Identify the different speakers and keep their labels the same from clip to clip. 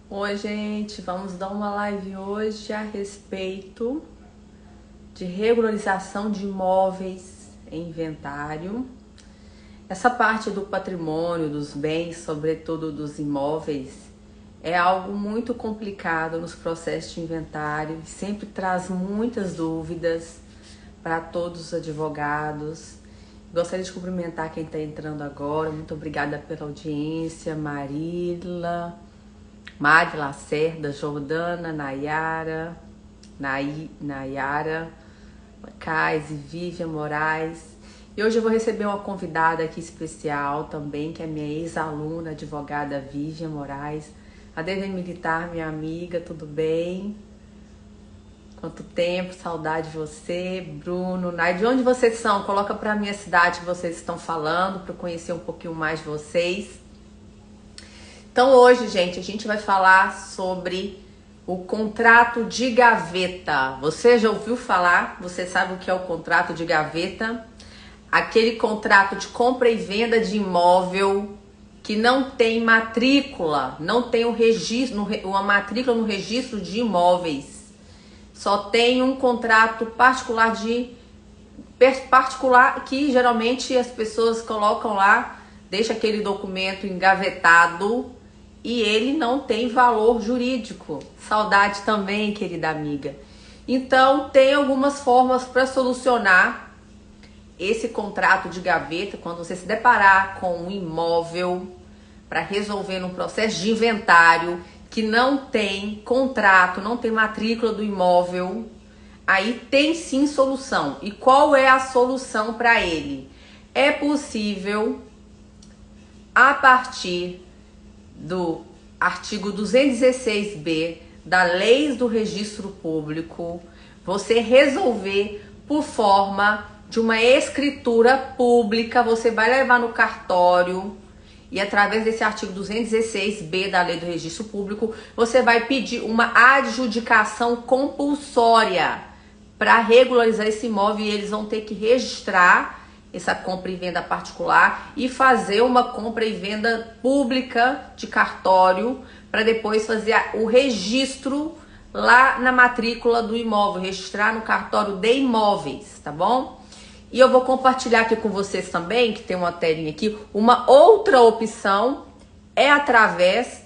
Speaker 1: Oi, gente, vamos dar uma live hoje a respeito de regularização de imóveis em inventário. Essa parte do patrimônio, dos bens, sobretudo dos imóveis, é algo muito complicado nos processos de inventário e sempre traz muitas dúvidas para todos os advogados. Gostaria de cumprimentar quem está entrando agora. Muito obrigada pela audiência, Mari Lacerda, Jordana, Nayara, Cais e Vivian Moraes. E hoje eu vou receber uma convidada aqui especial também, que é minha ex-aluna, advogada Vivian Moraes. A Devem Militar, minha amiga, tudo bem? Quanto tempo, saudade de você, Bruno, Nay. De onde vocês são? Coloca pra mim a cidade que vocês estão falando, para eu conhecer um pouquinho mais de vocês. Então hoje, gente, a gente vai falar sobre o contrato de gaveta. Você já ouviu falar? Você sabe o que é o contrato de gaveta? Aquele contrato de compra e venda de imóvel que não tem matrícula, não tem uma matrícula no registro de imóveis. Só tem um contrato particular que geralmente as pessoas colocam lá, deixa aquele documento engavetado e ele não tem valor jurídico. Saudade também, querida amiga. Então, tem algumas formas para solucionar esse contrato de gaveta quando você se deparar com um imóvel para resolver um processo de inventário que não tem contrato, não tem matrícula do imóvel. Aí tem sim solução. E qual é a solução para ele? É possível, a partir do artigo 216b da Lei do Registro Público, você resolver por forma de uma escritura pública. Você vai levar no cartório e através desse artigo 216b da Lei do Registro Público, você vai pedir uma adjudicação compulsória para regularizar esse imóvel, e eles vão ter que registrar essa compra e venda particular e fazer uma compra e venda pública de cartório para depois fazer o registro lá na matrícula do imóvel, registrar no cartório de imóveis, tá bom? E eu vou compartilhar aqui com vocês também, que tem uma telinha aqui, uma outra opção é através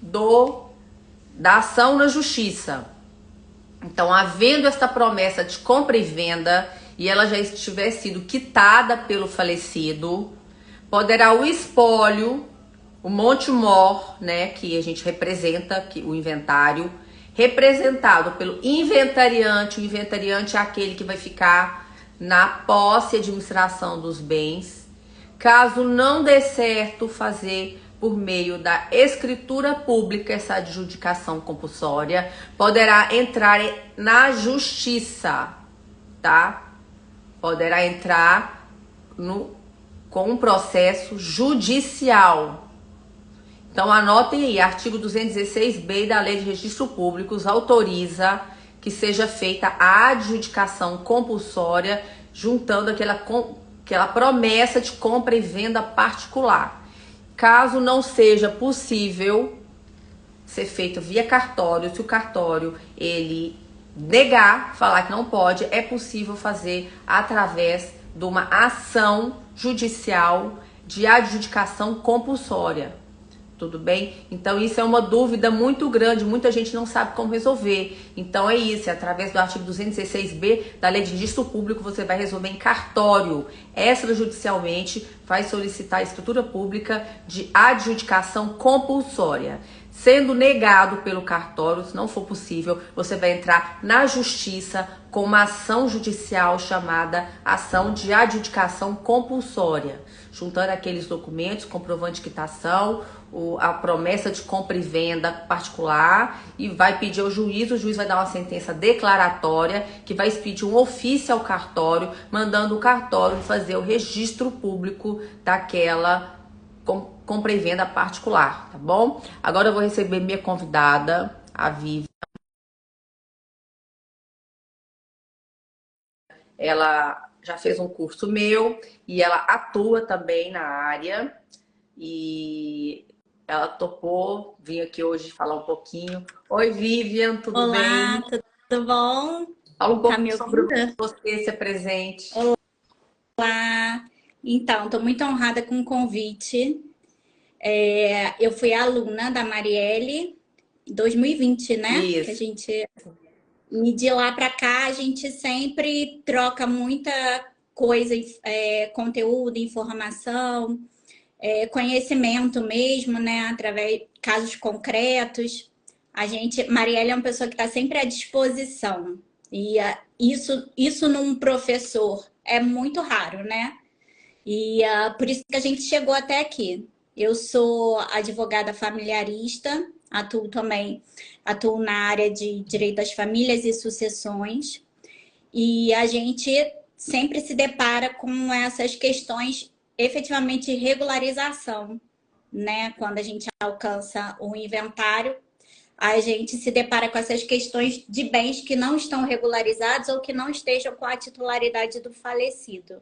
Speaker 1: da ação na justiça. Então, havendo esta promessa de compra e venda e ela já estiver sido quitada pelo falecido, poderá o espólio, o monte mor, né, que a gente representa, que o inventário, representado pelo inventariante. O inventariante é aquele que vai ficar na posse e administração dos bens. Caso não dê certo fazer por meio da escritura pública essa adjudicação compulsória, poderá entrar na justiça, tá? Poderá entrar com um processo judicial. Então anotem aí, artigo 216b da Lei de Registro Público autoriza que seja feita a adjudicação compulsória, juntando aquela promessa de compra e venda particular. Caso não seja possível ser feito via cartório, se o cartório ele negar, falar que não pode, é possível fazer através de uma ação judicial de adjudicação compulsória. Tudo bem? Então isso é uma dúvida muito grande, muita gente não sabe como resolver. Então é isso, através do artigo 216b da Lei de Registro Público, você vai resolver em cartório. Extrajudicialmente, vai solicitar a escritura pública de adjudicação compulsória. Sendo negado pelo cartório, se não for possível, você vai entrar na justiça com uma ação judicial chamada ação de adjudicação compulsória, juntando aqueles documentos, comprovante de quitação, a promessa de compra e venda particular, e vai pedir ao juiz, o juiz vai dar uma sentença declaratória, que vai expedir um ofício ao cartório, mandando o cartório fazer o registro público daquela compra e venda particular, tá bom? Agora eu vou receber minha convidada, a Vivi. Ela já fez um curso meu e ela atua também na área. E ela topou vir aqui hoje falar um pouquinho. Oi, Vivian, tudo
Speaker 2: Olá,
Speaker 1: bem?
Speaker 2: tudo bom?
Speaker 1: Fala um
Speaker 2: Tá
Speaker 1: pouquinho
Speaker 2: me
Speaker 1: sobre
Speaker 2: ouvindo?
Speaker 1: você, ser presente.
Speaker 2: Olá. Então, estou muito honrada com o convite. Eu fui aluna da Marielle em 2020, né? Que a
Speaker 1: Isso.
Speaker 2: gente, e de lá para cá, a gente sempre troca muita coisa, conteúdo, informação, conhecimento mesmo, né? Através de casos concretos. Marielle é uma pessoa que está sempre à disposição. E isso num professor é muito raro, né? E por isso que a gente chegou até aqui. Eu sou advogada familiarista, atuo na área de direito às famílias e sucessões. E a gente sempre se depara com essas questões efetivamente de regularização, né? Quando a gente alcança o inventário, a gente se depara com essas questões de bens que não estão regularizados ou que não estejam com a titularidade do falecido.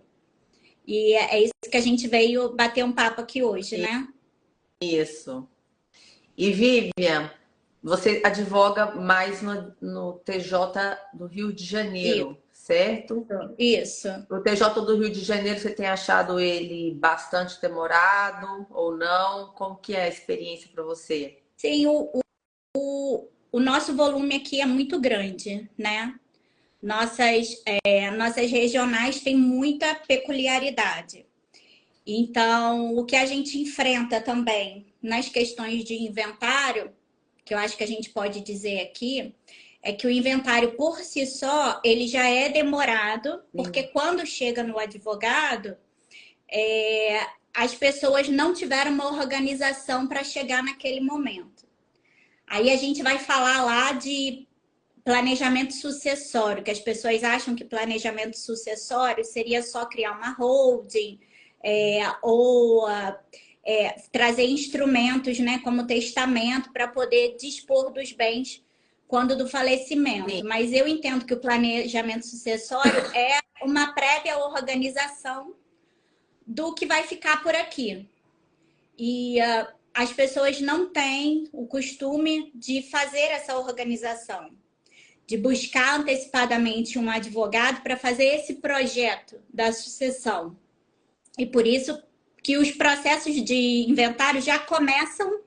Speaker 2: E é isso que a gente veio bater um papo aqui hoje, né?
Speaker 1: Isso. E Vivian, você advoga mais no TJ do Rio de
Speaker 2: Isso,
Speaker 1: Janeiro, certo?
Speaker 2: isso.
Speaker 1: O TJ do Rio de Janeiro, você tem achado ele bastante demorado ou não? Como que é a experiência para você?
Speaker 2: Sim, o nosso volume aqui é muito grande, né? Nossas regionais têm muita peculiaridade. Então, o que a gente enfrenta também nas questões de inventário, que eu acho que a gente pode dizer aqui, é que o inventário por si só, ele já é demorado, porque
Speaker 1: Sim.
Speaker 2: quando chega no advogado, as pessoas não tiveram uma organização para chegar naquele momento. Aí a gente vai falar lá de planejamento sucessório, que as pessoas acham que planejamento sucessório seria só criar uma holding, ou trazer instrumentos, né, como testamento, para poder dispor dos bens quando do
Speaker 1: Sim.
Speaker 2: falecimento. Mas eu entendo que o planejamento sucessório é uma prévia organização do que vai ficar por aqui. E as pessoas não têm o costume de fazer essa organização, de buscar antecipadamente um advogado para fazer esse projeto da sucessão. E por isso que os processos de inventário já começam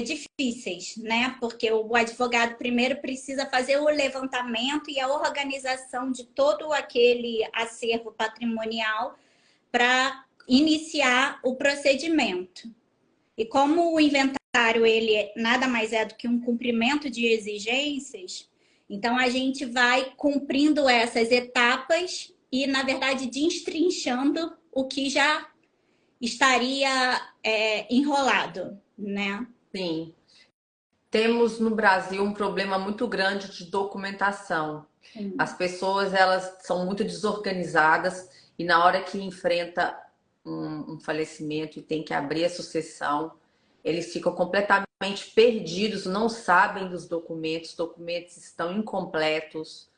Speaker 2: difíceis, né? Porque o advogado primeiro precisa fazer o levantamento e a organização de todo aquele acervo patrimonial para iniciar o procedimento. E como o inventário ele nada mais é do que um cumprimento de exigências, então a gente vai cumprindo essas etapas e, na verdade, destrinchando o que já estaria enrolado, né?
Speaker 1: Sim. Temos no Brasil um problema muito grande de documentação. As pessoas elas são muito desorganizadas e na hora que enfrenta um falecimento e tem que abrir a sucessão, eles ficam completamente perdidos, não sabem dos documentos, os documentos estão incompletos,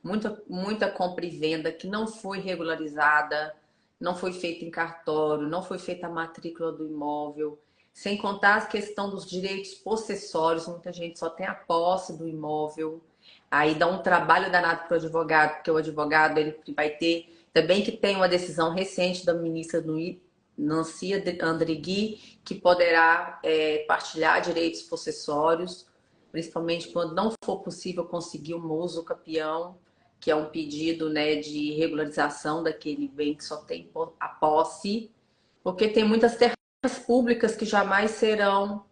Speaker 1: muita compra e venda que não foi regularizada, não foi feita em cartório, não foi feita a matrícula do imóvel. Sem contar a questão dos direitos possessórios, muita gente só tem a posse do imóvel. Aí dá um trabalho danado para o advogado, porque o advogado ele vai ter. Também que tem uma decisão recente da ministra Nancy Andrighi, que poderá partilhar direitos possessórios, principalmente quando não for possível conseguir um uso capião, que é um pedido, né, de regularização daquele bem que só tem a posse, porque tem muitas públicas que jamais serão,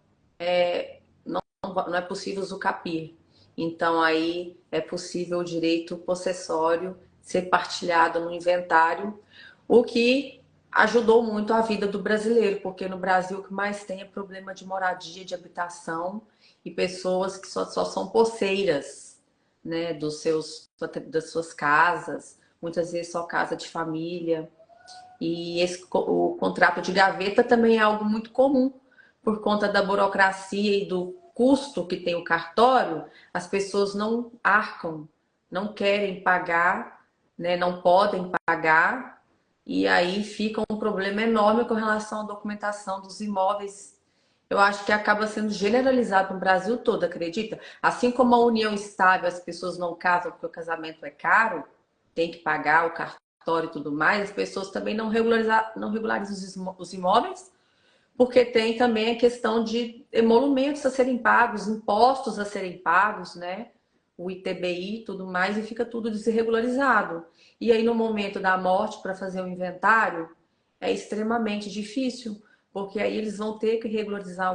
Speaker 1: não é possível usucapir. Então aí é possível o direito possessório ser partilhado no inventário, o que ajudou muito a vida do brasileiro, porque no Brasil o que mais tem é problema de moradia, de habitação e pessoas que só são posseiras, né, das suas casas, muitas vezes só casa de família. E o contrato de gaveta também é algo muito comum, por conta da burocracia e do custo que tem o cartório, as pessoas não arcam, não querem pagar, né, não podem pagar, e aí fica um problema enorme com relação à documentação dos imóveis. Eu acho que acaba sendo generalizado no Brasil todo, acredita? Assim como a união estável, as pessoas não casam porque o casamento é caro, tem que pagar o cartório e tudo mais, as pessoas também não regularizam os imóveis, porque tem também a questão de emolumentos a serem pagos, impostos a serem pagos, né? O ITBI e tudo mais, e fica tudo desregularizado. E aí, no momento da morte, para fazer o inventário, é extremamente difícil, porque aí eles vão ter que regularizar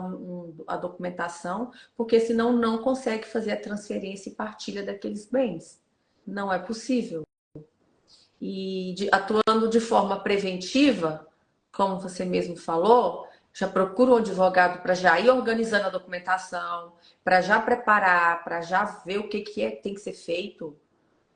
Speaker 1: a documentação, porque senão não consegue fazer a transferência e partilha daqueles bens. Não é possível. E atuando de forma preventiva, como você mesmo falou, já procura um advogado para já ir organizando a documentação, para já preparar, para já ver o que é que tem que ser feito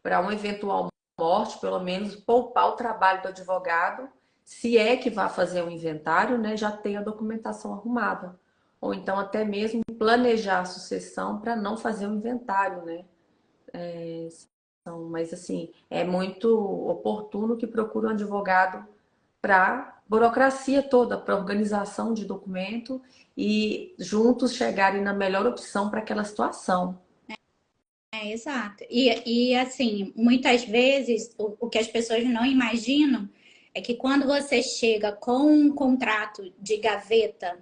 Speaker 1: para uma eventual morte, pelo menos poupar o trabalho do advogado, se é que vai fazer um inventário, né, já tem a documentação arrumada. Ou então até mesmo planejar a sucessão para não fazer um inventário, né? Mas assim, é muito oportuno que procure um advogado para burocracia toda, para organização de documento e juntos chegarem na melhor opção para aquela situação.
Speaker 2: Exato. E assim, muitas vezes o que as pessoas não imaginam é que quando você chega com um contrato de gaveta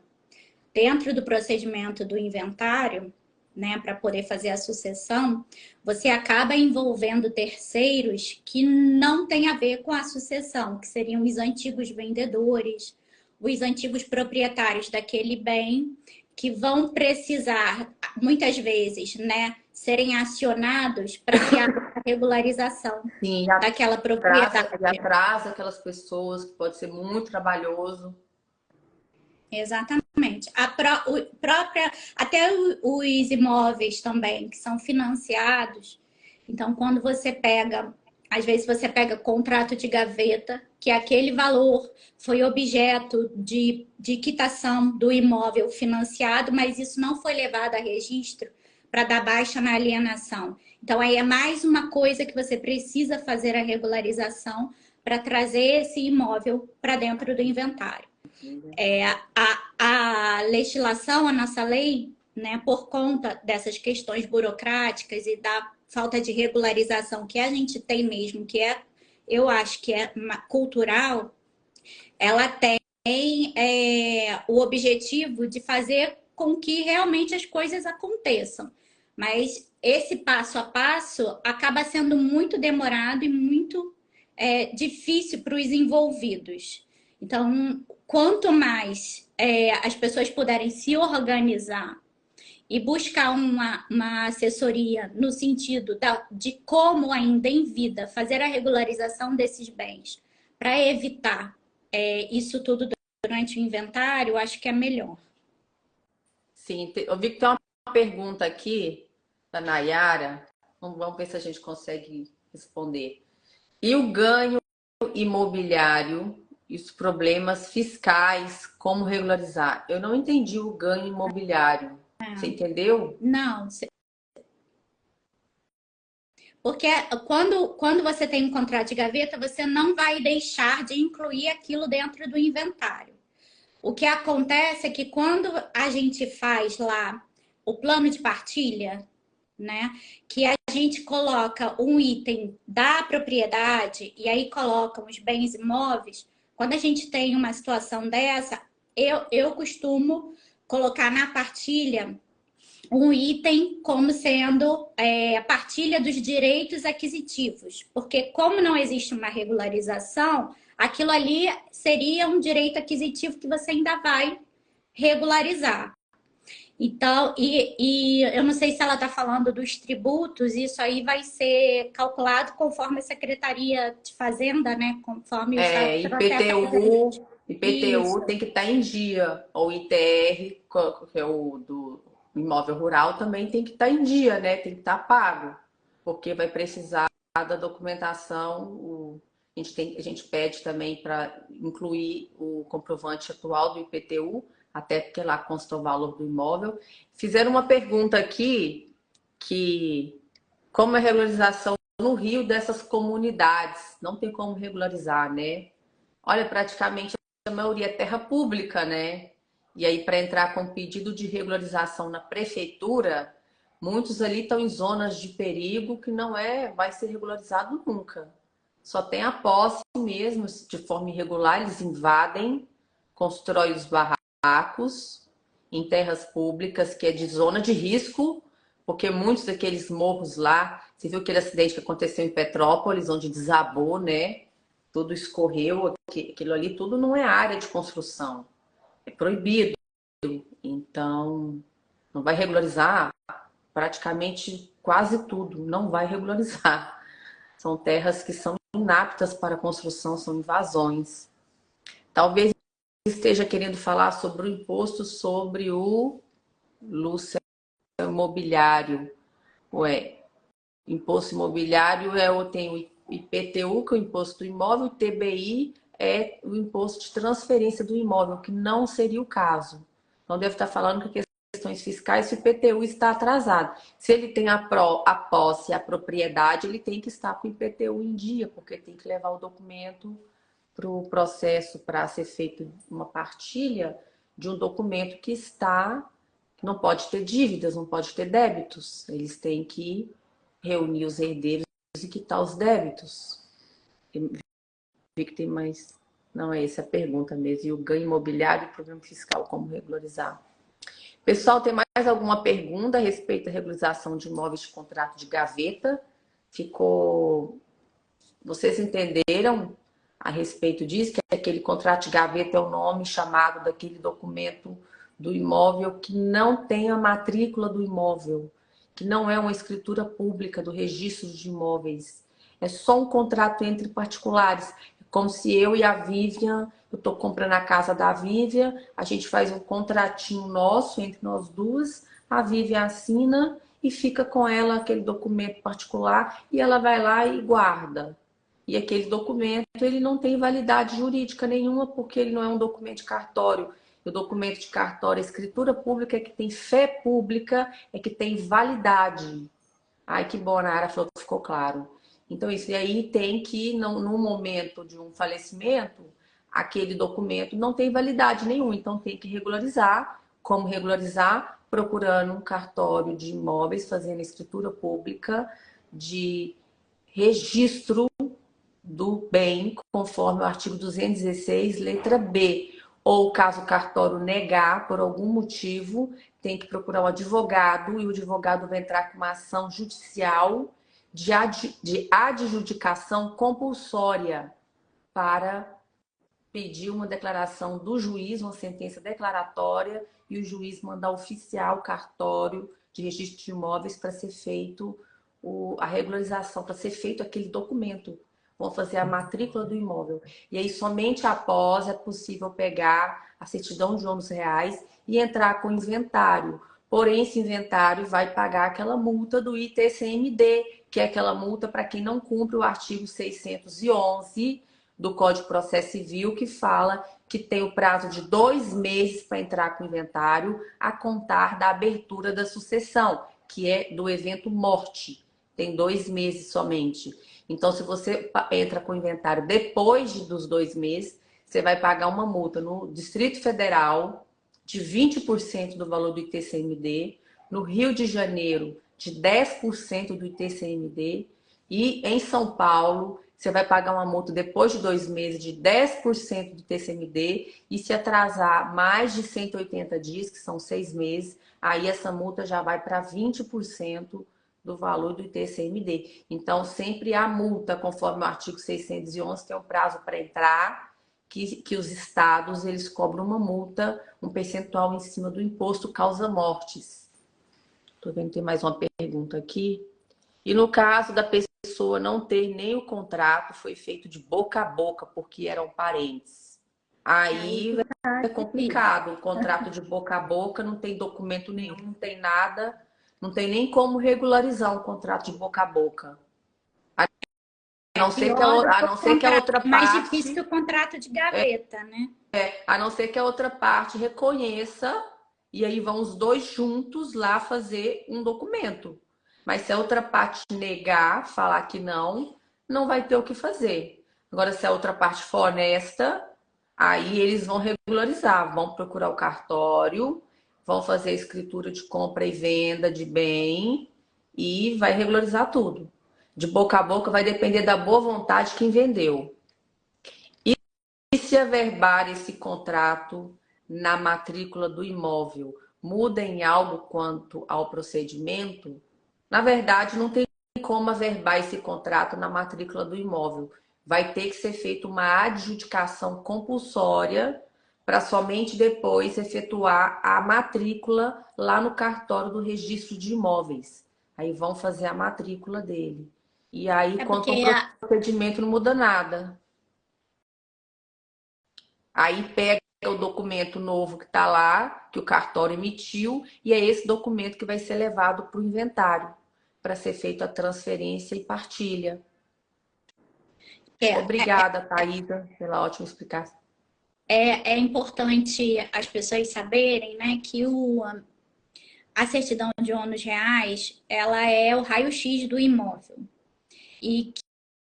Speaker 2: dentro do procedimento do inventário, né, para poder fazer a sucessão, você acaba envolvendo terceiros que não têm a ver com a sucessão, que seriam os antigos vendedores, os antigos proprietários daquele bem, que vão precisar, muitas vezes, né, serem acionados para que haja a regularização
Speaker 1: Sim,
Speaker 2: daquela propriedade.
Speaker 1: e atrasa aquelas pessoas, que pode ser muito trabalhoso.
Speaker 2: Exatamente. Própria, até os imóveis também, que são financiados. Então, quando você pega, às vezes você pega contrato de gaveta, que aquele valor foi objeto de quitação do imóvel financiado, mas isso não foi levado a registro para dar baixa na alienação. Então, aí é mais uma coisa que você precisa fazer a regularização para trazer esse imóvel para dentro do inventário. A legislação, a nossa lei, né, por conta dessas questões burocráticas e da falta de regularização que a gente tem mesmo, que é, eu acho que é cultural, ela tem o objetivo de fazer com que realmente as coisas aconteçam. Mas esse passo a passo acaba sendo muito demorado e muito difícil para os envolvidos. Então, quanto mais as pessoas puderem se organizar e buscar uma assessoria no sentido de como ainda em vida fazer a regularização desses bens para evitar isso tudo durante o inventário, acho que é melhor.
Speaker 1: Sim, eu vi que tem uma pergunta aqui da Nayara. Vamos ver se a gente consegue responder. E o ganho imobiliário e os problemas fiscais, como regularizar? Eu não entendi o ganho imobiliário. Você entendeu?
Speaker 2: Não, porque quando você tem um contrato de gaveta, você não vai deixar de incluir aquilo dentro do inventário. O que acontece é que quando a gente faz lá o plano de partilha, né, que a gente coloca um item da propriedade e aí colocam os bens imóveis, quando a gente tem uma situação dessa, eu costumo colocar na partilha um item como sendo a partilha dos direitos aquisitivos, porque como não existe uma regularização, aquilo ali seria um direito aquisitivo que você ainda vai regularizar. Então, e eu não sei se ela está falando dos tributos, isso aí vai ser calculado conforme a Secretaria de Fazenda, né? Conforme o Estado
Speaker 1: IPTU tem que estar em dia. Ou ITR, que é o do imóvel rural, também tem que estar em dia, né? Tem que estar pago. Porque vai precisar da documentação. A gente pede também para incluir o comprovante atual do IPTU, até porque lá consta o valor do imóvel. Fizeram uma pergunta aqui que como é a regularização no Rio dessas comunidades? Não tem como regularizar, né? Olha, praticamente a maioria é terra pública, né? E aí, para entrar com pedido de regularização na prefeitura, muitos ali estão em zonas de perigo que não vai ser regularizado nunca. Só tem a posse mesmo, de forma irregular, eles invadem, constroem os barracos em terras públicas, que é de zona de risco, porque muitos daqueles morros lá, você viu aquele acidente que aconteceu em Petrópolis, onde desabou, né? Tudo escorreu, aquilo ali tudo não é área de construção, é proibido. Então, não vai regularizar praticamente quase tudo, não vai regularizar. São terras que são inaptas para construção, são invasões. Talvez esteja querendo falar sobre o imposto sobre o Lúcia imobiliário. Ué, imposto imobiliário tem o IPTU, que é o imposto do imóvel, o TBI é o imposto de transferência do imóvel, que não seria o caso. Então deve estar falando que questões fiscais, se o IPTU está atrasado. Se ele tem a posse, a propriedade, ele tem que estar com o IPTU em dia, porque tem que levar o documento para o processo para ser feito uma partilha de um documento que não pode ter dívidas, não pode ter débitos. Eles têm que reunir os herdeiros e quitar os débitos. Eu vi que tem mais. Não é essa a pergunta mesmo. E o ganho imobiliário e programa fiscal, como regularizar? Pessoal, tem mais alguma pergunta a respeito da regularização de imóveis de contrato de gaveta? Vocês entenderam a respeito disso? Que aquele contrato de gaveta é o nome chamado daquele documento do imóvel que não tem a matrícula do imóvel, que não é uma escritura pública do registro de imóveis. É só um contrato entre particulares. É como se eu e a Vivian, eu estou comprando a casa da Vivian, a gente faz um contratinho nosso entre nós duas, a Vivian assina e fica com ela aquele documento particular e ela vai lá e guarda. E aquele documento, ele não tem validade jurídica nenhuma, porque ele não é um documento de cartório. O documento de cartório, a escritura pública é que tem fé pública, é que tem validade. Ai, que bom, a Nara falou que ficou claro. Então, isso aí tem que, no momento de um falecimento, aquele documento não tem validade nenhuma. Então, tem que regularizar. Como regularizar? Procurando um cartório de imóveis, fazendo escritura pública de registro do bem, conforme o artigo 216, letra B. Ou caso o cartório negar por algum motivo, tem que procurar um advogado e o advogado vai entrar com uma ação judicial de adjudicação compulsória para pedir uma declaração do juiz, uma sentença declaratória, e o juiz mandar oficial o cartório de registro de imóveis para ser feito a regularização, para ser feito aquele documento. Vão fazer a matrícula do imóvel. E aí, somente após é possível pegar a certidão de ônus reais e entrar com o inventário. Porém, esse inventário vai pagar aquela multa do ITCMD, que é aquela multa para quem não cumpre o artigo 611 do Código de Processo Civil, que fala que tem o prazo de 2 meses para entrar com o inventário, a contar da abertura da sucessão, que é do evento morte. Tem 2 meses somente. Então, se você entra com o inventário depois dos 2 meses, você vai pagar uma multa no Distrito Federal de 20% do valor do ITCMD, no Rio de Janeiro de 10% do ITCMD e em São Paulo você vai pagar uma multa depois de 2 meses de 10% do ITCMD e se atrasar mais de 180 dias, que são 6 meses, aí essa multa já vai para 20% do valor do ITCMD. Então, sempre há multa, conforme o artigo 611, tem um prazo para entrar, que os estados eles cobram uma multa, um percentual em cima do imposto causa mortes. Estou vendo que tem mais uma pergunta aqui. E no caso da pessoa não ter nem o contrato, foi feito de boca a boca, porque eram parentes. Aí é complicado. O contrato de boca a boca não tem documento nenhum, não tem nada, não tem nem como regularizar um contrato de boca a boca. A não ser que a outra parte.
Speaker 2: Mais difícil que o contrato de gaveta, né?
Speaker 1: A não ser que a outra parte reconheça, e aí vão os dois juntos lá fazer um documento. Mas se a outra parte negar, falar que não, não vai ter o que fazer. Agora, se a outra parte for honesta, Aí eles vão regularizar, vão procurar o cartório, vão fazer a escritura de compra e venda de bem e vai regularizar tudo. De boca a boca vai depender da boa vontade de quem vendeu. E se averbar esse contrato na matrícula do imóvel muda em algo quanto ao procedimento, na verdade não tem como averbar esse contrato na matrícula do imóvel. Vai ter que ser feita uma adjudicação compulsória para somente depois efetuar a matrícula lá no cartório do registro de imóveis. Aí vão fazer a matrícula dele. E aí,
Speaker 2: É
Speaker 1: quanto ao
Speaker 2: porque
Speaker 1: procedimento, não muda nada. Aí pega o documento novo que está lá, que o cartório emitiu, e é esse documento que vai ser levado para o inventário, para ser feita a transferência e partilha.
Speaker 2: é,
Speaker 1: Obrigada, Thaisa, pela ótima explicação.
Speaker 2: é importante as pessoas saberem, né, que a certidão de ônus reais, ela é o raio-x do imóvel. E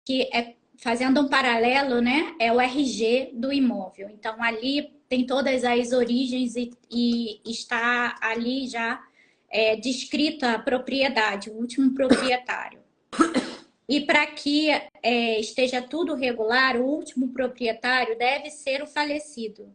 Speaker 2: que é, fazendo um paralelo, né, é o RG do imóvel. Então, ali tem todas as origens e está ali já descrita a propriedade, o último proprietário. E para que esteja tudo regular, o último proprietário deve ser o falecido.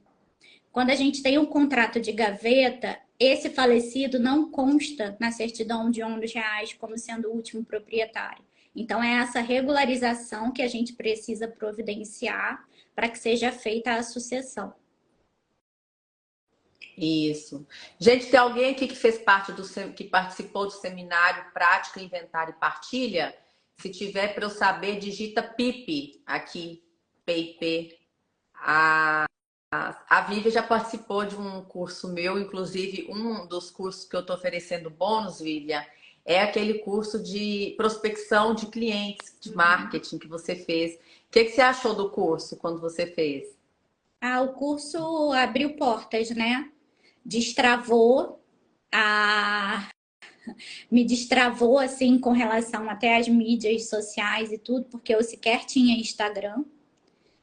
Speaker 2: Quando a gente tem um contrato de gaveta, esse falecido não consta na certidão de ônus reais como sendo o último proprietário. Então, é essa regularização que a gente precisa providenciar para que seja feita a sucessão.
Speaker 1: Isso. Gente, tem alguém aqui que fez parte que participou do seminário Prática, Inventário e Partilha? Se tiver para eu saber, digita PIP aqui, PIP. A Vivian já participou de um curso meu, inclusive um dos cursos que eu estou oferecendo bônus, Vivian, é aquele curso de prospecção de clientes, de marketing que você fez. O que você achou do curso quando você fez?
Speaker 2: O curso abriu portas, né? Destravou a me destravou assim com relação até às mídias sociais e tudo, porque eu sequer tinha Instagram.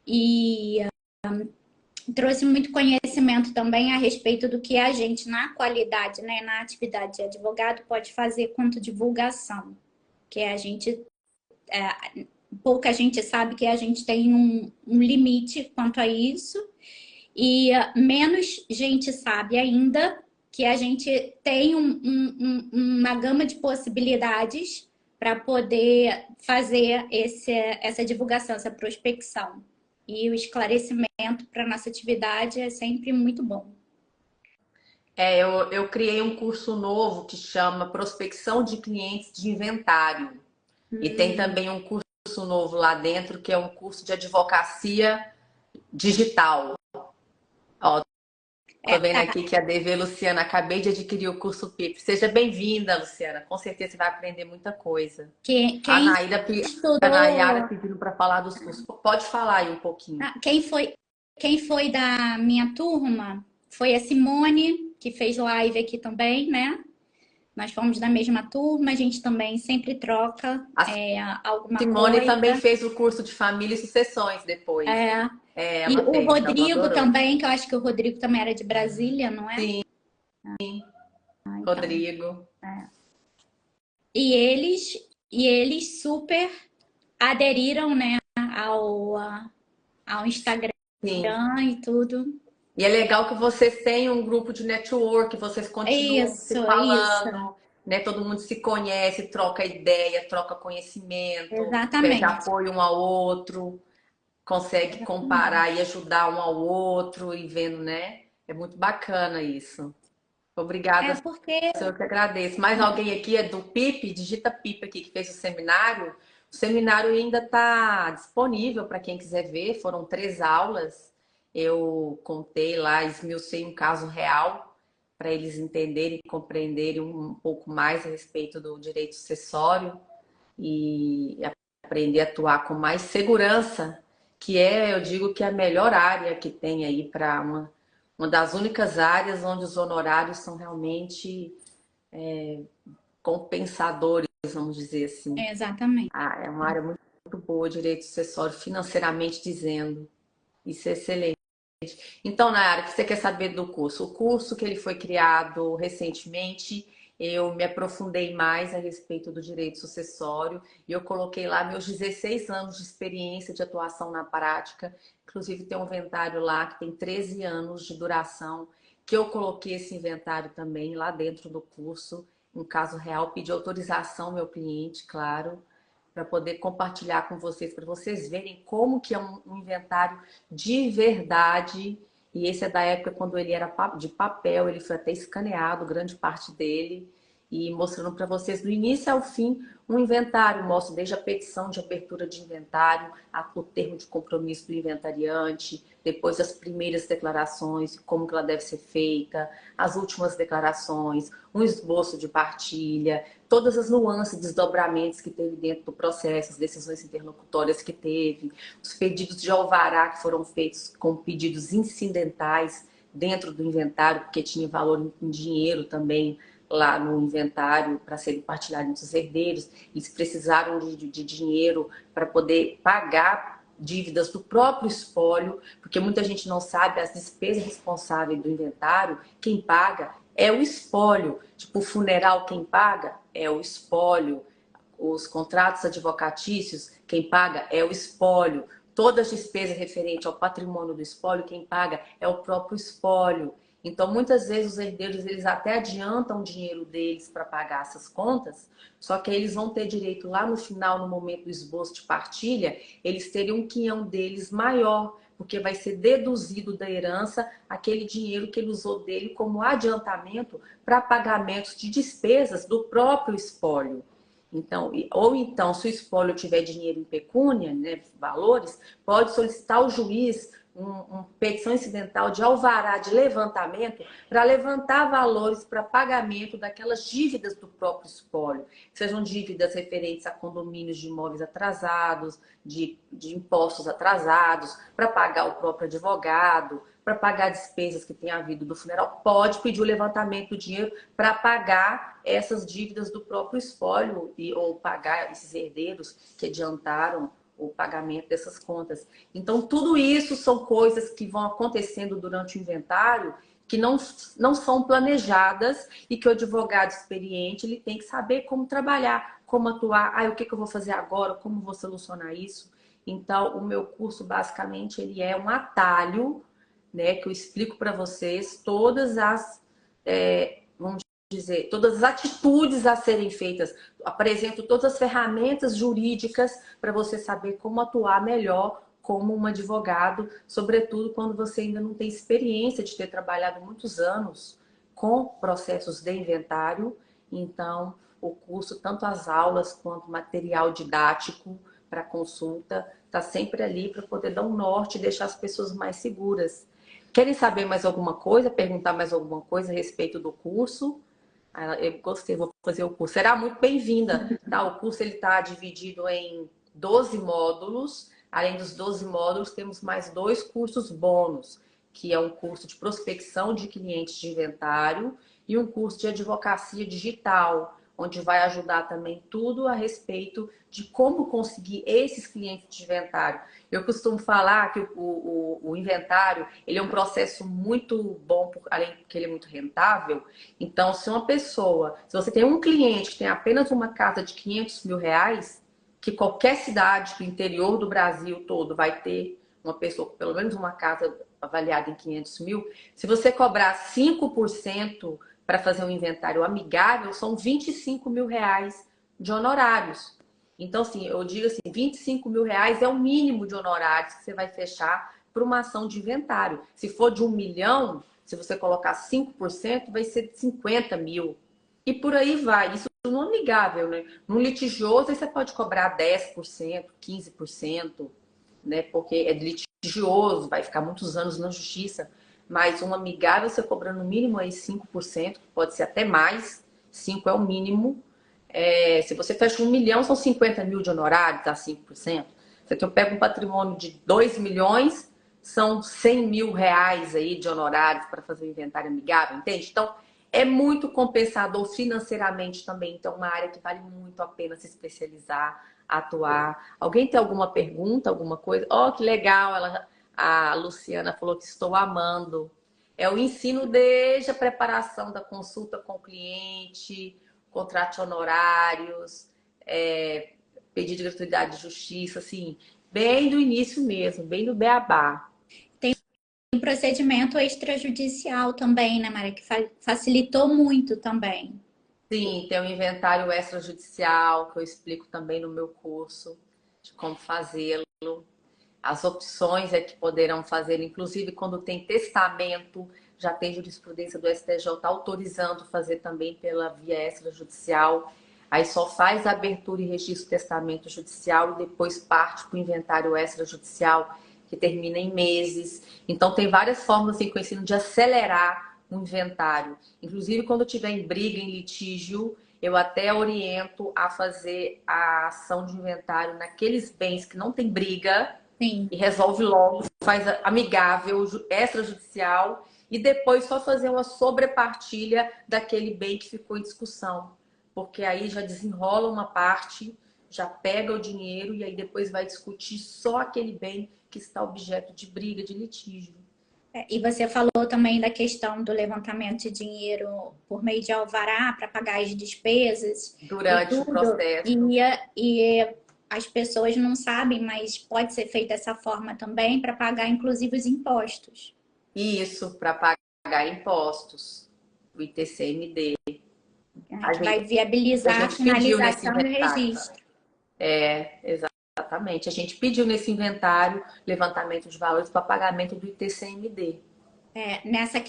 Speaker 2: E trouxe muito conhecimento também a respeito do que a gente, na qualidade, né, na atividade de advogado, pode fazer quanto divulgação. Que a gente, pouca gente sabe que a gente tem um limite quanto a isso, e menos gente sabe ainda que a gente tem uma gama de possibilidades para poder fazer essa divulgação, essa prospecção. E o esclarecimento para a nossa atividade é sempre muito bom.
Speaker 1: Eu criei um curso novo que chama Prospecção de Clientes de Inventário. E tem também um curso novo lá dentro, que é um curso de advocacia digital. Ó, tô vendo aqui que a DV Luciana, acabei de adquirir o curso PIP. Seja bem-vinda, Luciana. Com certeza você vai aprender muita coisa.
Speaker 2: Quem
Speaker 1: A
Speaker 2: estudou,
Speaker 1: Nayara pedindo para falar dos cursos. Pode falar aí um pouquinho.
Speaker 2: quem foi da minha turma foi a Simone, que fez live aqui também, né? Nós fomos da mesma turma, a gente também sempre troca
Speaker 1: A
Speaker 2: alguma
Speaker 1: Simone
Speaker 2: coisa.
Speaker 1: também fez o curso de família e sucessões depois.
Speaker 2: É, e
Speaker 1: Ela
Speaker 2: o
Speaker 1: fez, ela
Speaker 2: Rodrigo
Speaker 1: adorou.
Speaker 2: também, que eu acho que o Rodrigo também era de Brasília, não é?
Speaker 1: Sim,
Speaker 2: Então,
Speaker 1: Rodrigo.
Speaker 2: e eles super aderiram, né, ao Instagram
Speaker 1: Sim.
Speaker 2: e tudo.
Speaker 1: E é legal que vocês têm um grupo de network, vocês continuam se
Speaker 2: Isso,
Speaker 1: falando, né? Todo mundo se conhece, troca ideia, troca conhecimento, pede
Speaker 2: exatamente.
Speaker 1: apoio um ao outro, consegue comparar e ajudar um ao outro e vendo, né? É muito bacana isso. Obrigada,
Speaker 2: Porque
Speaker 1: eu que agradeço. Mais alguém aqui é do PIP? Digita PIP aqui que fez o seminário. O seminário ainda está disponível para quem quiser ver. Foram 3 aulas. Eu contei lá, esmiucei um caso real para eles entenderem e compreenderem um pouco mais a respeito do direito sucessório e aprender a atuar com mais segurança, que eu digo que é a melhor área que tem aí para uma das únicas áreas onde os honorários são realmente compensadores, vamos dizer assim.
Speaker 2: exatamente.
Speaker 1: É uma área muito boa, direito sucessório, financeiramente dizendo. Isso é excelente. Então, Nayara, o que você quer saber do curso? O curso que ele foi criado recentemente, eu me aprofundei mais a respeito do direito sucessório e eu coloquei lá meus 16 anos de experiência de atuação na prática. Inclusive, tem um inventário lá que tem 13 anos de duração, que eu coloquei esse inventário também lá dentro do curso. Um caso real, pedi autorização ao meu cliente, claro, para poder compartilhar com vocês, para vocês verem como que é um inventário de verdade. E esse é da época quando ele era de papel, ele foi até escaneado, grande parte dele, e mostrando para vocês do início ao fim um inventário. Mostra desde a petição de abertura de inventário, o termo de compromisso do inventariante, depois as primeiras declarações, como que ela deve ser feita, as últimas declarações, um esboço de partilha, todas as nuances, desdobramentos que teve dentro do processo, as decisões interlocutórias que teve, os pedidos de alvará que foram feitos com pedidos incidentais dentro do inventário, porque tinha valor em dinheiro também lá no inventário para serem partilhados entre os herdeiros. Eles precisaram de dinheiro para poder pagar dívidas do próprio espólio, porque muita gente não sabe as despesas responsáveis do inventário, quem paga é o espólio. Tipo, o funeral, quem paga é o espólio. Os contratos advocatícios, quem paga é o espólio. Todas as despesas referentes ao patrimônio do espólio, quem paga é o próprio espólio. Então, muitas vezes os herdeiros, eles até adiantam o dinheiro deles para pagar essas contas, só que eles vão ter direito lá no final, no momento do esboço de partilha, eles terem um quinhão deles maior, porque vai ser deduzido da herança aquele dinheiro que ele usou dele como adiantamento para pagamentos de despesas do próprio espólio. Então, ou então, se o espólio tiver dinheiro em pecúnia, né, valores, pode solicitar ao juiz uma petição incidental de alvará de levantamento para levantar valores para pagamento daquelas dívidas do próprio espólio, sejam dívidas referentes a condomínios de imóveis atrasados, de impostos atrasados, para pagar o próprio advogado, para pagar despesas que tenha havido do funeral, pode pedir o levantamento do dinheiro para pagar essas dívidas do próprio espólio ou pagar esses herdeiros que adiantaram o pagamento dessas contas. Então, tudo isso são coisas que vão acontecendo durante o inventário que não são planejadas e que o advogado experiente ele tem que saber como trabalhar, como atuar. O que eu vou fazer agora? Como vou solucionar isso? Então, o meu curso, basicamente, ele é um atalho, né, que eu explico para vocês todas as, vamos dizer, todas as atitudes a serem feitas. Apresento todas as ferramentas jurídicas para você saber como atuar melhor como um advogado, sobretudo quando você ainda não tem experiência de ter trabalhado muitos anos com processos de inventário. Então, o curso, tanto as aulas quanto o material didático para consulta, está sempre ali para poder dar um norte e deixar as pessoas mais seguras. Querem saber mais alguma coisa? Perguntar mais alguma coisa a respeito do curso? Eu gostei, vou fazer o curso. Será muito bem-vinda, tá? O curso ele está dividido em 12 módulos. Além dos 12 módulos, temos mais 2 cursos bônus, que é um curso de prospecção de clientes de inventário e um curso de advocacia digital, onde vai ajudar também tudo a respeito de como conseguir esses clientes de inventário. Eu costumo falar que o inventário ele é um processo muito bom, além de que ele é muito rentável. Então, se você tem um cliente que tem apenas uma casa de 500 mil reais, que qualquer cidade do interior do Brasil todo vai ter uma pessoa com pelo menos uma casa avaliada em 500 mil, se você cobrar 5% para fazer um inventário amigável, são 25 mil reais de honorários. Então, assim, eu digo assim, 25 mil reais é o mínimo de honorários que você vai fechar para uma ação de inventário. Se for de 1 milhão, se você colocar 5%, vai ser 50 mil. E por aí vai. Isso no amigável, né? No litigioso, aí você pode cobrar 10%, 15%, né? Porque é litigioso, vai ficar muitos anos na justiça. Mas um amigável, você cobrando no mínimo aí 5%, pode ser até mais. 5 é o mínimo. Se você fecha 1 milhão, são 50 mil de honorários, dá 5%. Se eu pego um patrimônio de 2 milhões, são 100 mil reais aí de honorários para fazer o inventário amigável, entende? Então, é muito compensador financeiramente também. Então, é uma área que vale muito a pena se especializar, atuar. Alguém tem alguma pergunta, alguma coisa? Oh, que legal! A Luciana falou que estou amando. É o ensino desde a preparação da consulta com o cliente, contrato de honorários, pedido de gratuidade de justiça, assim, bem do início mesmo, bem do beabá.
Speaker 2: Um procedimento extrajudicial também, né, Maria? Que facilitou muito também.
Speaker 1: Sim, tem o inventário extrajudicial, que eu explico também no meu curso de como fazê-lo. As opções é que poderão fazer, inclusive quando tem testamento, já tem jurisprudência do STJ autorizando fazer também pela via extrajudicial. Aí só faz a abertura e registro do testamento judicial e depois parte para o inventário extrajudicial, que termina em meses. Então tem várias formas assim, que eu ensino de acelerar o inventário. Inclusive quando tiver em briga, em litígio, eu até oriento a fazer a ação de inventário naqueles bens que não tem briga,
Speaker 2: Sim.
Speaker 1: e resolve logo, faz amigável, extrajudicial, e depois só fazer uma sobrepartilha daquele bem que ficou em discussão. Porque aí já desenrola uma parte, já pega o dinheiro e aí depois vai discutir só aquele bem que está objeto de briga, de litígio.
Speaker 2: E você falou também da questão do levantamento de dinheiro por meio de alvará para pagar as despesas e
Speaker 1: Durante o
Speaker 2: tudo.
Speaker 1: processo.
Speaker 2: E as pessoas não sabem, mas pode ser feito dessa forma também para pagar, inclusive, os impostos.
Speaker 1: Isso, para pagar impostos, o ITCMD.
Speaker 2: Que vai
Speaker 1: A
Speaker 2: viabilizar a
Speaker 1: gente pediu nesse
Speaker 2: finalização do
Speaker 1: inventário.
Speaker 2: registro.
Speaker 1: Exatamente. A gente pediu nesse inventário levantamento de valores para pagamento do ITCMD.
Speaker 2: Nessa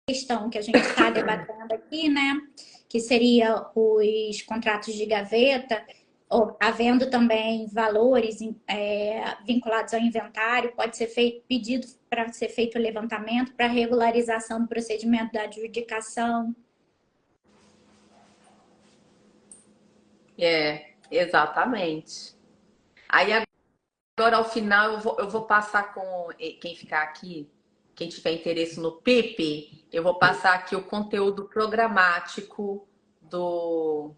Speaker 2: questão que a gente está debatendo aqui, né? Que seria os contratos de gaveta, havendo também valores vinculados ao inventário, pode ser pedido para ser feito o levantamento para regularização do procedimento da adjudicação.
Speaker 1: Exatamente. Aí agora ao final eu vou passar com quem ficar aqui, quem tiver interesse no PIP, eu vou passar aqui o conteúdo programático do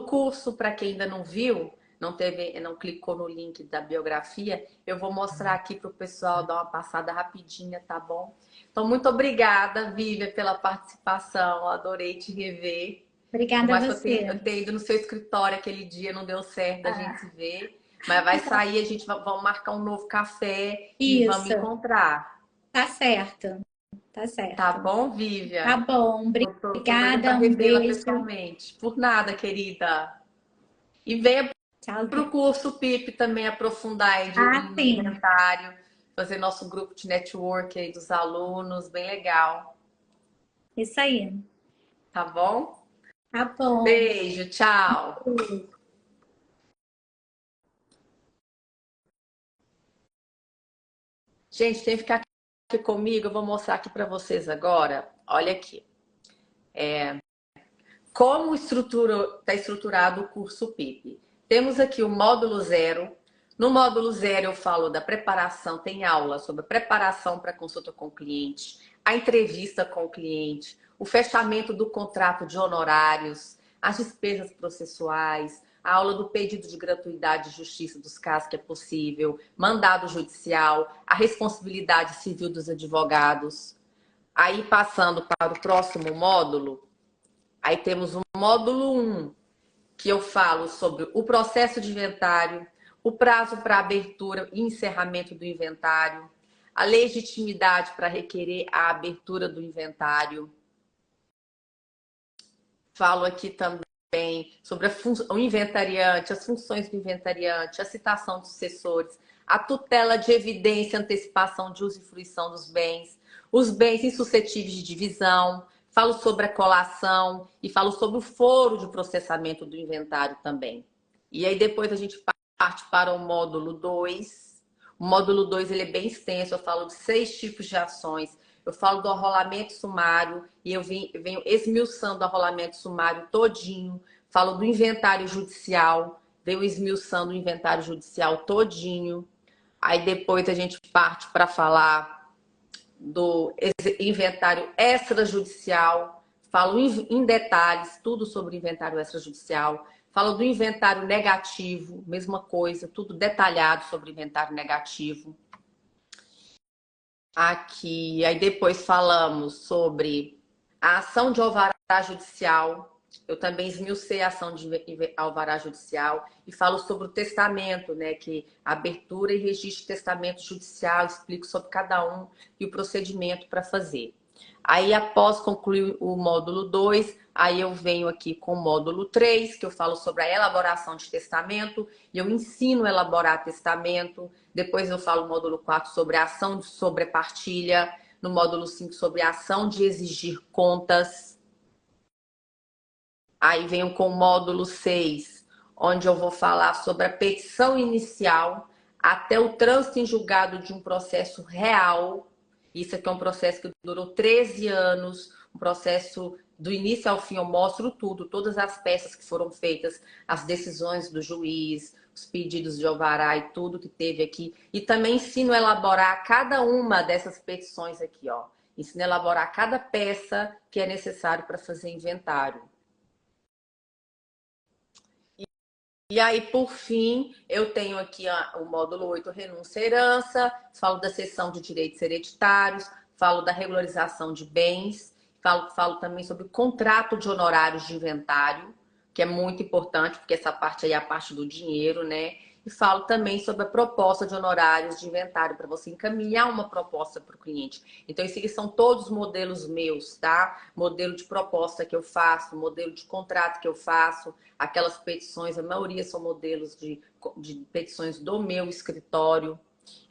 Speaker 1: curso para quem ainda não viu, não clicou no link da biografia, eu vou mostrar aqui para o pessoal dar uma passada rapidinha, tá bom? Então, muito obrigada, Vívia, pela participação. Adorei te rever.
Speaker 2: Obrigada a
Speaker 1: Mas
Speaker 2: você.
Speaker 1: eu tenho ido no seu escritório aquele dia, não deu certo da gente se ver. Mas vai sair, a gente vamos marcar um novo café e vamos
Speaker 2: Isso,
Speaker 1: encontrar.
Speaker 2: tá certo. Tá
Speaker 1: Tá
Speaker 2: certo.
Speaker 1: bom,
Speaker 2: Tá
Speaker 1: Vívia?
Speaker 2: bom,
Speaker 1: Tô doida para
Speaker 2: obrigada, um
Speaker 1: revê-la
Speaker 2: beijo.
Speaker 1: pessoalmente. Por nada, querida. E venha
Speaker 2: Tchau.
Speaker 1: para o curso PIP também aprofundar
Speaker 2: Ah,
Speaker 1: no
Speaker 2: sim.
Speaker 1: inventário, fazer nosso grupo de network aí dos alunos, bem legal.
Speaker 2: Isso aí.
Speaker 1: Tá bom?
Speaker 2: Tá bom.
Speaker 1: Beijo, tchau. Gente, tem que ficar aqui comigo, eu vou mostrar aqui para vocês agora. Olha aqui. Como está estruturado o curso PIP? Temos aqui o módulo 0. No módulo 0 eu falo da preparação, tem aula sobre a preparação para consulta com o cliente, a entrevista com o cliente, o fechamento do contrato de honorários, as despesas processuais, a aula do pedido de gratuidade de justiça dos casos que é possível, mandado judicial, a responsabilidade civil dos advogados. Aí passando para o próximo módulo, aí temos o módulo 1, que eu falo sobre o processo de inventário, o prazo para abertura e encerramento do inventário, a legitimidade para requerer a abertura do inventário. Falo aqui também sobre o inventariante, as funções do inventariante, a citação dos sucessores, a tutela de evidência, antecipação de uso e fruição dos bens, os bens insuscetíveis de divisão, falo sobre a colação e falo sobre o foro de processamento do inventário também. E aí depois a gente parte para o módulo 2. O módulo 2 ele é bem extenso, eu falo de 6 tipos de ações. Eu falo do arrolamento sumário e eu venho esmiuçando o arrolamento sumário todinho. Falo do inventário judicial, venho esmiuçando o inventário judicial todinho. Aí depois a gente parte para falar do inventário extrajudicial, falo em detalhes tudo sobre o inventário extrajudicial, falo do inventário negativo, mesma coisa, tudo detalhado sobre o inventário negativo. Aqui, aí depois falamos sobre a ação de alvará judicial. Eu também esmiucei a ação de alvará judicial e falo sobre o testamento, né? Que abertura e registro de testamento judicial, explico sobre cada um e o procedimento para fazer. Aí, após concluir o módulo 2, aí eu venho aqui com o módulo 3, que eu falo sobre a elaboração de testamento, e eu ensino a elaborar testamento. Depois eu falo no módulo 4 sobre a ação de sobrepartilha, no módulo 5 sobre a ação de exigir contas. Aí venho com o módulo 6, onde eu vou falar sobre a petição inicial até o trânsito em julgado de um processo real. Isso aqui é um processo que durou 13 anos, um processo do início ao fim. Eu mostro tudo, todas as peças que foram feitas, as decisões do juiz, os pedidos de alvará e tudo que teve aqui. E também ensino a elaborar cada uma dessas petições aqui, ó. Ensino a elaborar cada peça que é necessário para fazer inventário. E aí, por fim, eu tenho aqui o módulo 8, renúncia e herança, falo da cessão de direitos hereditários, falo da regularização de bens, falo também sobre o contrato de honorários de inventário, que é muito importante, porque essa parte aí é a parte do dinheiro, né? E falo também sobre a proposta de honorários de inventário, para você encaminhar uma proposta para o cliente. Então, esses aqui são todos modelos meus, tá? Modelo de proposta que eu faço, modelo de contrato que eu faço, aquelas petições, a maioria são modelos de petições do meu escritório.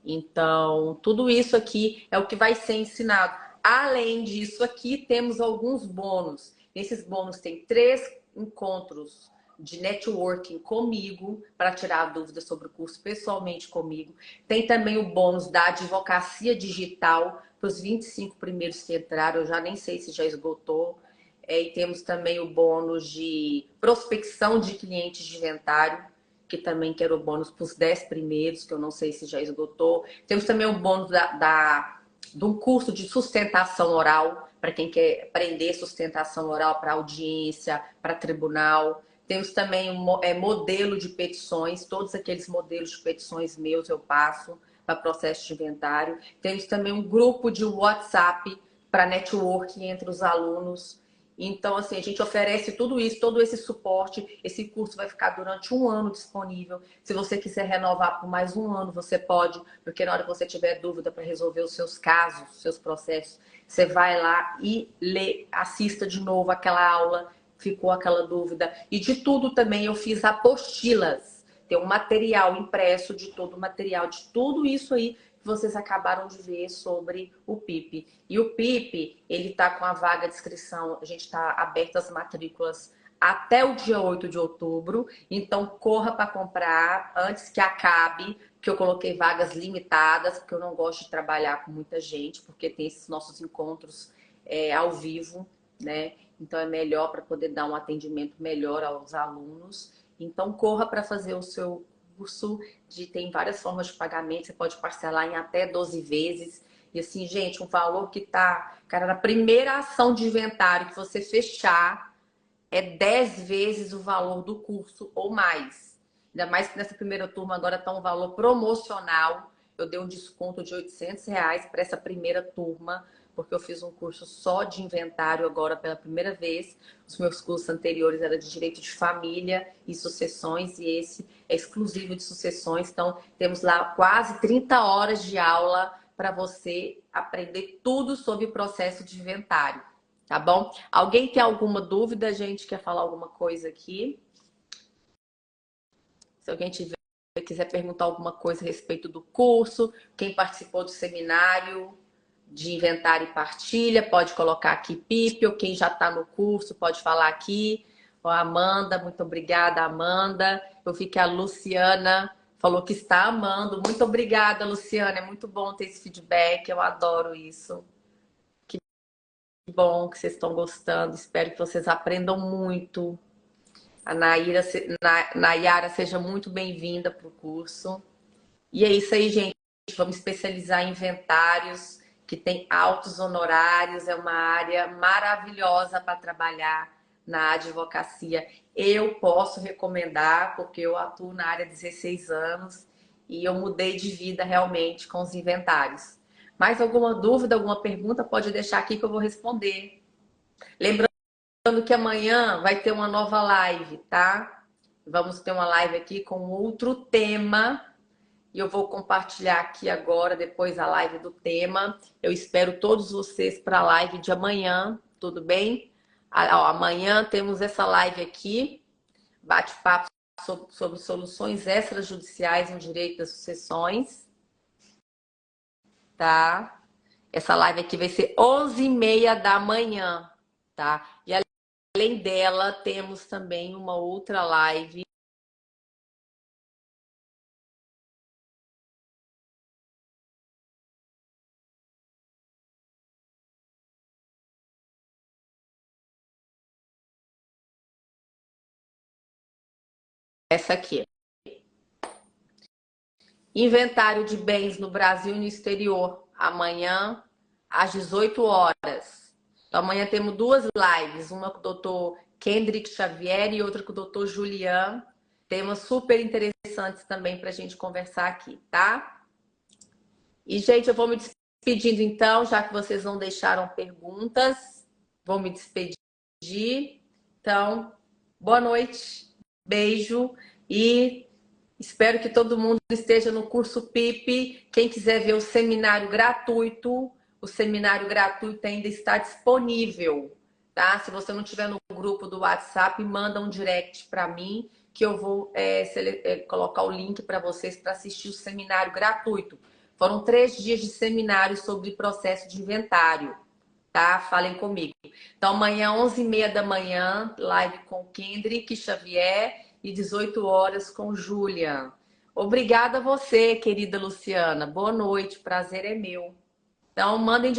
Speaker 1: Então, tudo isso aqui é o que vai ser ensinado. Além disso, aqui temos alguns bônus. Nesses bônus tem 3 encontros de networking comigo para tirar dúvidas sobre o curso pessoalmente comigo. Tem também o bônus da advocacia digital para os 25 primeiros que entraram. Eu já nem sei se já esgotou. E temos também o bônus de prospecção de clientes de inventário, que também quero o bônus para os 10 primeiros, que eu não sei se já esgotou. Temos também o bônus de um curso de sustentação oral, para quem quer aprender sustentação oral para audiência, para tribunal. Temos também modelo de petições, todos aqueles modelos de petições meus eu passo para processo de inventário. Temos também um grupo de WhatsApp para networking entre os alunos. Então, assim, a gente oferece tudo isso, todo esse suporte. Esse curso vai ficar durante um ano disponível. Se você quiser renovar por mais um ano, você pode, porque na hora que você tiver dúvida para resolver os seus casos, os seus processos, você vai lá e lê, assista de novo aquela aula, ficou aquela dúvida. E de tudo também eu fiz apostilas. Tem um material impresso de todo o material, de tudo isso aí que vocês acabaram de ver sobre o PIP. E o PIP, ele está com a vaga de inscrição, a gente está aberto as matrículas até o dia 8 de outubro, então corra para comprar antes que acabe, que eu coloquei vagas limitadas, porque eu não gosto de trabalhar com muita gente, porque tem esses nossos encontros ao vivo, né? Então é melhor para poder dar um atendimento melhor aos alunos. Então corra para fazer o seu curso, tem várias formas de pagamento, você pode parcelar em até 12 vezes. E assim, gente, um valor que tá, cara, na primeira ação de inventário que você fechar, é 10 vezes o valor do curso ou mais. Ainda mais que nessa primeira turma agora está um valor promocional. Eu dei um desconto de R$ 800 para essa primeira turma, porque eu fiz um curso só de inventário agora pela primeira vez. Os meus cursos anteriores eram de direito de família e sucessões, e esse é exclusivo de sucessões. Então, temos lá quase 30 horas de aula para você aprender tudo sobre o processo de inventário. Tá bom? Alguém tem alguma dúvida, gente? Quer falar alguma coisa aqui? Se alguém quiser perguntar alguma coisa a respeito do curso, quem participou do seminário de inventário e partilha, pode colocar aqui PIP, ou quem já está no curso pode falar aqui. Ó, Amanda, muito obrigada, Amanda. Eu vi que a Luciana falou que está amando. Muito obrigada, Luciana. É muito bom ter esse feedback, eu adoro isso. Que bom que vocês estão gostando. Espero que vocês aprendam muito. A Nayara seja muito bem-vinda para o curso. E é isso aí, gente. Vamos especializar em inventários, que tem altos honorários. É uma área maravilhosa para trabalhar na advocacia. Eu posso recomendar, porque eu atuo na área há 16 anos e eu mudei de vida realmente com os inventários. Mais alguma dúvida, alguma pergunta, pode deixar aqui que eu vou responder. Lembrando que amanhã vai ter uma nova live, tá? Vamos ter uma live aqui com outro tema. E eu vou compartilhar aqui agora, depois a live do tema. Eu espero todos vocês para a live de amanhã, tudo bem? Amanhã temos essa live aqui, bate-papo sobre soluções extrajudiciais no direito das sucessões, tá? Essa live aqui vai ser 11h30 da manhã, tá? E além dela, temos também uma outra live. Essa aqui. Inventário de bens no Brasil e no exterior. Amanhã, às 18 horas. Então, amanhã temos duas lives. Uma com o doutor Kendrick Xavier e outra com o doutor Julian. Temas super interessantes também para a gente conversar aqui, tá? E, gente, eu vou me despedindo então, já que vocês não deixaram perguntas. Vou me despedir. Então, boa noite, beijo e espero que todo mundo esteja no curso PIP. Quem quiser ver o seminário gratuito ainda está disponível, tá? Se você não estiver no grupo do WhatsApp, manda um direct para mim que eu vou colocar o link para vocês para assistir o seminário gratuito. Foram 3 dias de seminário sobre processo de inventário, tá? Falem comigo. Então, amanhã, 11h30 da manhã, live com Kendrick Xavier e 18 horas com Julian. Obrigada a você, querida Luciana. Boa noite, prazer é meu. Então, mandem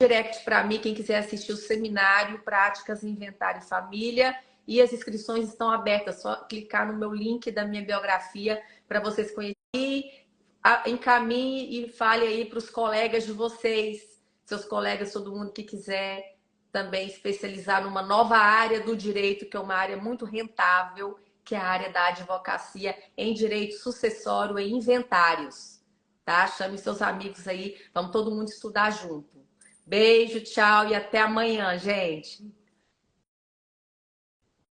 Speaker 1: direct para mim quem quiser assistir o seminário Práticas em Inventário e Família. E as inscrições estão abertas. Só clicar no meu link da minha biografia para vocês conhecerem. Encaminhe e fale aí para os colegas de vocês, seus colegas, todo mundo que quiser também especializar numa nova área do direito, que é uma área muito rentável, que é a área da advocacia em direito sucessório e inventários, tá? Chame seus amigos aí, vamos todo mundo estudar junto. Beijo, tchau e até amanhã, gente.